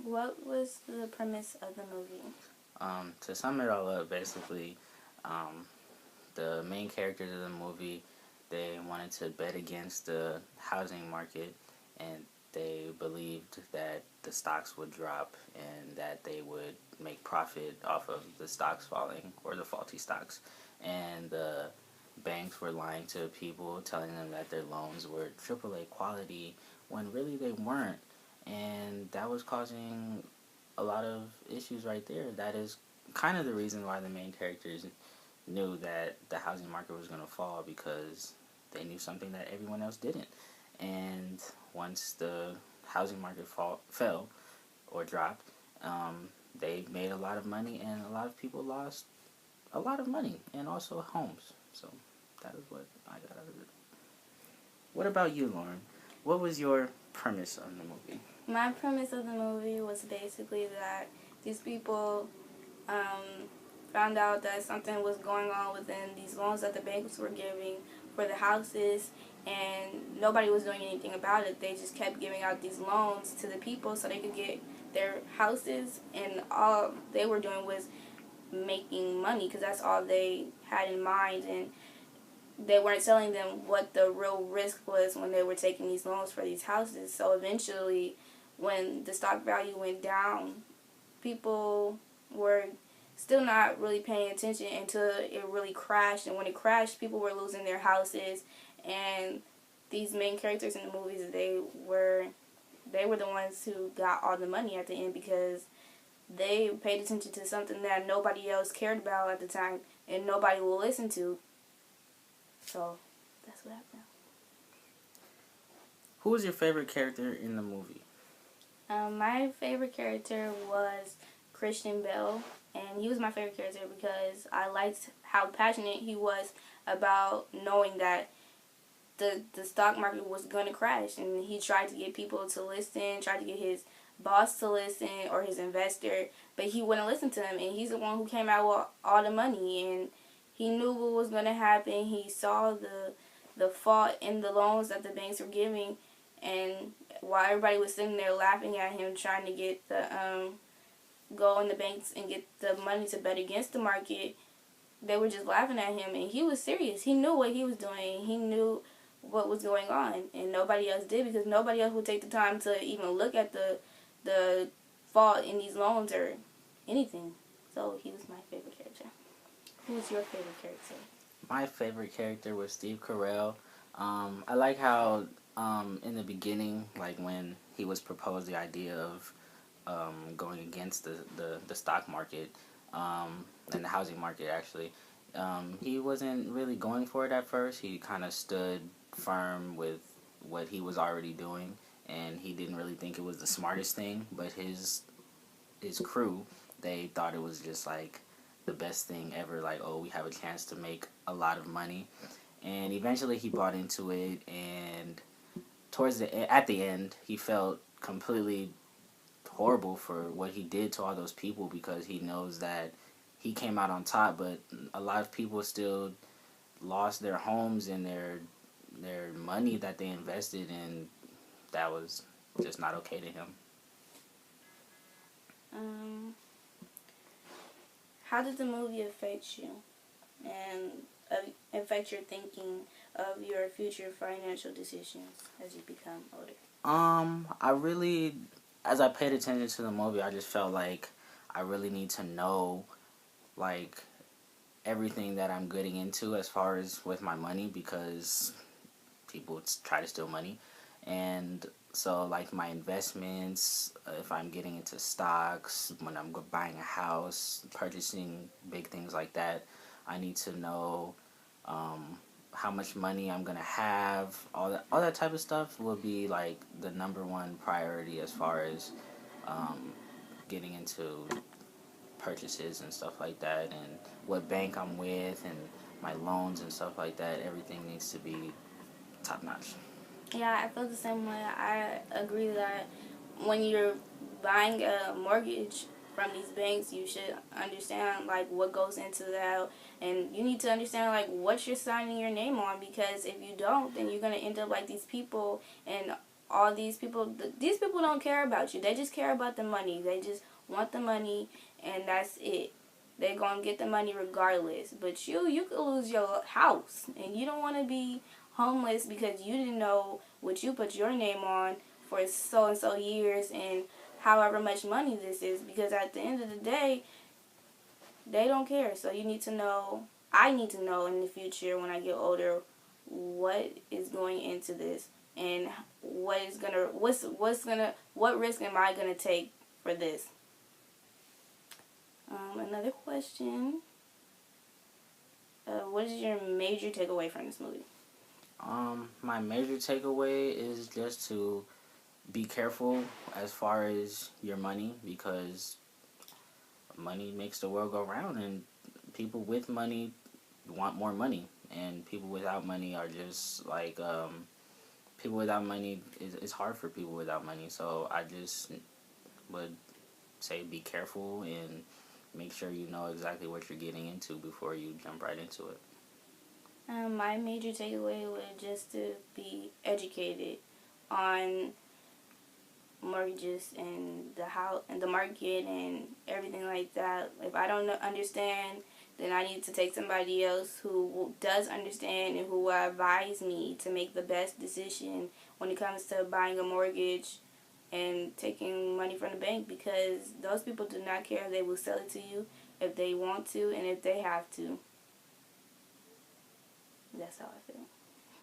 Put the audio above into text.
What was the premise of the movie? To sum it all up, basically, um, the main characters of the movie, they wanted to bet against the housing market, and they believed that the stocks would drop and that they would make profit off of the stocks falling or the faulty stocks. And the banks were lying to people, telling them that their loans were AAA quality when really they weren't. And that was causing a lot of issues right there. That is kind of the reason why the main characters knew that the housing market was going to fall, because they knew something that everyone else didn't. And once the housing market fell or dropped, they made a lot of money, and a lot of people lost a lot of money and also homes. So that is what I got out of it. What about you, Lauren? What was your premise of the movie? My premise of the movie was basically that these people found out that something was going on within these loans that the banks were giving for the houses, and nobody was doing anything about it. They just kept giving out these loans to the people so they could get their houses, and all they were doing was making money because that's all they had in mind, and they weren't telling them what the real risk was when they were taking these loans for these houses. So eventually, when the stock value went down, people were still not really paying attention until it really crashed. And when it crashed, people were losing their houses. And these main characters in the movies, they were the ones who got all the money at the end because they paid attention to something that nobody else cared about at the time and nobody will listen to. So that's what happened. Who was your favorite character in the movie? My favorite character was Christian Bale, and he was my favorite character because I liked how passionate he was about knowing that the stock market was going to crash, and he tried to get people to listen, tried to get his boss to listen or his investor, but he wouldn't listen to him, and he's the one who came out with all the money, and he knew what was going to happen. He saw the fault in the loans that the banks were giving, and while everybody was sitting there laughing at him, trying to get the go in the banks and get the money to bet against the market, they were just laughing at him, and he was serious. He knew what he was doing. He knew what was going on, and nobody else did because nobody else would take the time to even look at the fault in these loans or anything. So he was my favorite character. Who was your favorite character? My favorite character was Steve Carell. I like how in the beginning, like when he was proposed the idea of going against the stock market and the housing market, actually, he wasn't really going for it at first. He kind of stood firm with what he was already doing, and he didn't really think it was the smartest thing, but his crew, they thought it was just like the best thing ever, like, oh, we have a chance to make a lot of money. And eventually he bought into it, and at the end he felt completely horrible for what he did to all those people, because he knows that he came out on top, but a lot of people still lost their homes and their money that they invested in. That was just not okay to him. How did the movie affect you and affect your thinking of your future financial decisions as you become older? I really, as I paid attention to the movie, I just felt like I really need to know, like, everything that I'm getting into as far as with my money, because people try to steal money. And so, like, my investments, if I'm getting into stocks, when I'm buying a house, purchasing big things like that, I need to know how much money I'm gonna have. All that type of stuff will be like the number one priority as far as getting into purchases and stuff like that, and what bank I'm with, and my loans and stuff like that. Everything needs to be top notch. Yeah, I feel the same way. I agree that when you're buying a mortgage from these banks, you should understand like what goes into that, and you need to understand like what you're signing your name on, because if you don't, then you're gonna end up like these people, and all these people don't care about you. They just care about the money. They just want the money, and that's it. They're gonna get the money regardless. But you could lose your house, and you don't want to be homeless because you didn't know what you put your name on for so and so years and however much money this is. Because at the end of the day, they don't care. So you need to know. I need to know in the future when I get older what is going into this and what risk am I gonna take for this. Another question. What is your major takeaway from this movie? My major takeaway is just to be careful as far as your money, because money makes the world go round, and people with money want more money, and people without money are just like people without money. It's hard for people without money, so I just would say be careful and make sure you know exactly what you're getting into before you jump right into it. My major takeaway would just to be educated on mortgages and the house and the market and everything like that. If I don't understand, then I need to take somebody else who does understand and who will advise me to make the best decision when it comes to buying a mortgage and taking money from the bank, because those people do not care. They will sell it to you if they want to and if they have to. That's how I feel.